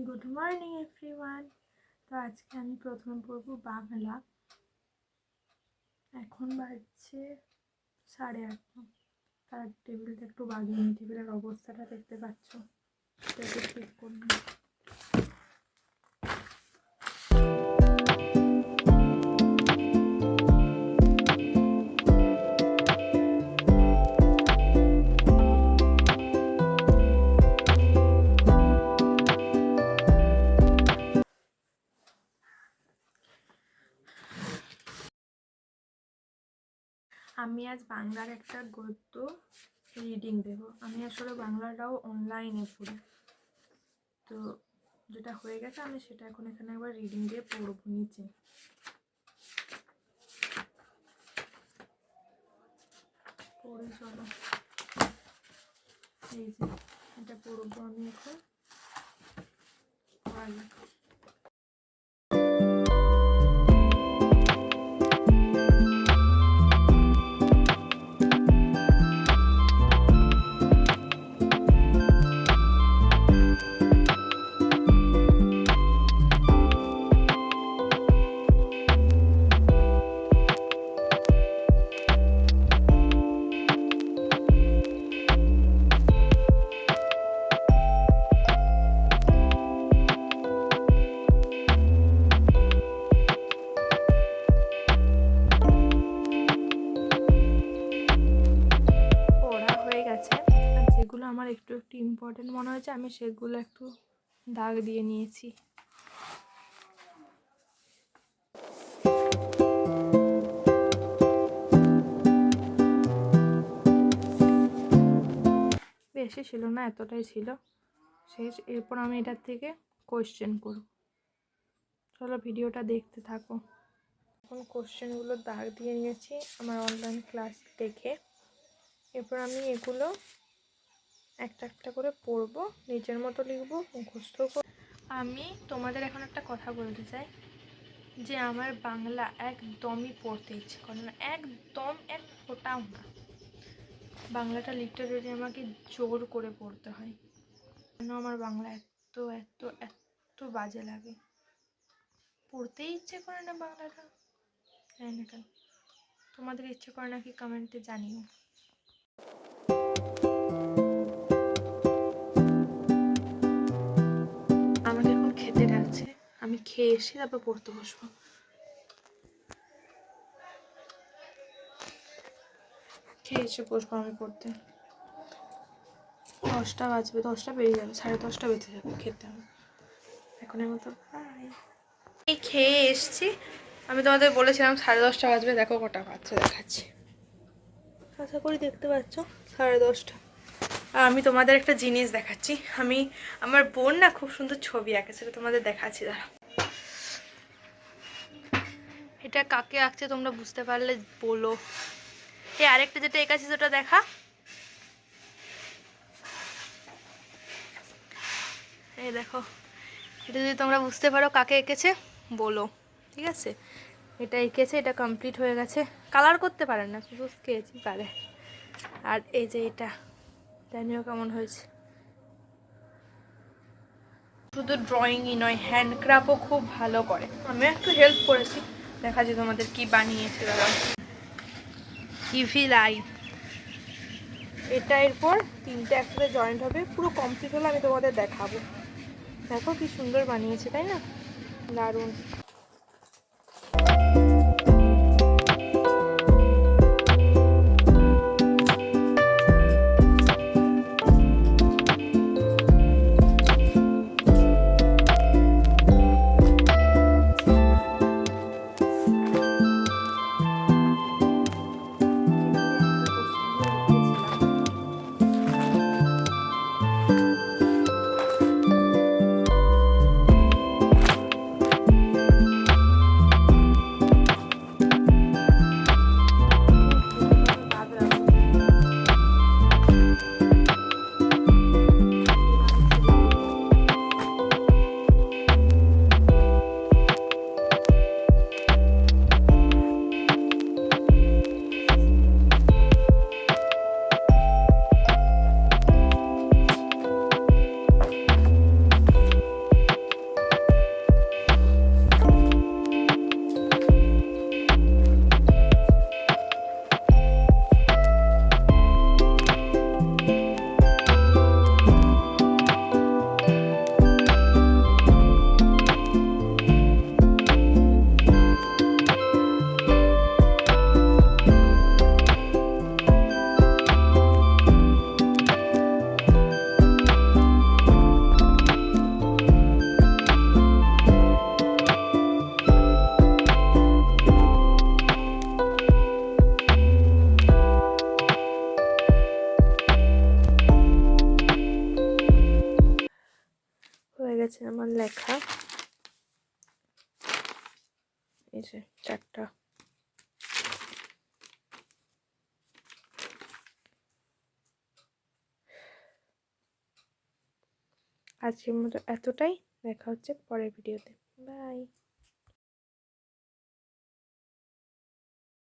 Good morning everyone. তো আজকে আমি প্রথমে পড়ব বাংলা। এখন বাজছে 8:30। তার টেবিলটা একটু বাগিয়ে নিই, টেবিলের অবস্থাটা দেখতে পাচ্ছ, সেটা ঠিক করুন। আমি আজ বাংলার একটা গদ্য রিডিং দেব। আমি আসলে বাংলাটাও অনলাইনে পড়ি, তো যেটা হয়ে গেছে আমি সেটা এখন এখানে একবার রিডিং দিয়ে পড়ব নিচে। পড়ে চলো, এই যে এটা পড়বো আমি এখন। আমার একটু একটু ইম্পর্টেন্ট মনে হয়েছে, আমি সেগুলো একটু দাগ দিয়ে নিয়েছি। বেশি ছিল না, এতটাই ছিল শেষ। এরপর আমি এটার থেকে কোয়েশ্চেন করব। চলো ভিডিওটা দেখতে থাকো। এখন কোয়েশ্চেনগুলো দাগ দিয়ে নিয়েছি আমার অনলাইন ক্লাস দেখে। এরপর আমি এগুলো একটা একটা করে পড়বো, নিজের মতো লিখবো, মুখস্থ করব। আমি তোমাদের এখন একটা কথা বলতে চাই যে আমার বাংলা একদমই পড়তে ইচ্ছে করে না, একদম এক ফোঁটাও না। বাংলাটা লিটারেলি আমাকে জোর করে পড়তে হয়, কেন আমার বাংলা এত এত এত বাজে লাগে, পড়তেই ইচ্ছে করে না বাংলাটা। জানি না কেন, তোমাদের ইচ্ছে করে নাকি কমেন্টে জানিও। আমাকে এখন খেতে ডাকছে, আমি খেয়ে এসে তারপর পড়তে বসবো। খেয়ে এসে বসবো আমি পড়তে। 10টা বাজবে, 10টা বেরিয়ে যাবে, 10:30 বেজে যাবে খেতে হবে। এখনের মতো এই খেয়ে এসছি। আমি তোমাদের বলেছিলাম 10:30 বাজবে, দেখো কটা বাজছে দেখাচ্ছি। আশা করি দেখতে পাচ্ছ 10:30। আর আমি তোমাদের একটা জিনিস দেখাচ্ছি। আমার বোন না খুব সুন্দর ছবি আঁকে, সেটা তোমাদের দেখাচ্ছি। দাঁড়া, এটা কাকে আঁকছে তোমরা বুঝতে পারলে বলো। এই আরেকটা যেটা এঁকেছিস ওটা দেখা। এই দেখো, এটা যদি তোমরা বুঝতে পারো কাকে এঁকেছে বলো, ঠিক আছে? এটা এঁকেছে, এটা কমপ্লিট হয়ে গেছে। কালার করতে পারেন না, শুধু স্কেচই পারে। আর এই যে এটা, জানিও কেমন হয়েছে। শুধু ড্রয়িংই নয়, হ্যান্ডক্রাফটও খুব ভালো করে। আমি একটু হেল্প করেছি, দেখাচ্ছি তোমাদের কি বানিয়েছে। দাঁড়াও, ইভিল আই, এটা এরপর 3টে একসাথে জয়েন্ট হবে। পুরো কমপ্লিট হলে আমি তোমাদের দেখাবো। দেখো কি সুন্দর বানিয়েছে, তাই না? দারুণ। গেছে আমার লেখা। এই যে 4টা। আজকের মতো এতটাই, দেখা হচ্ছে পরের ভিডিওতে। বাই।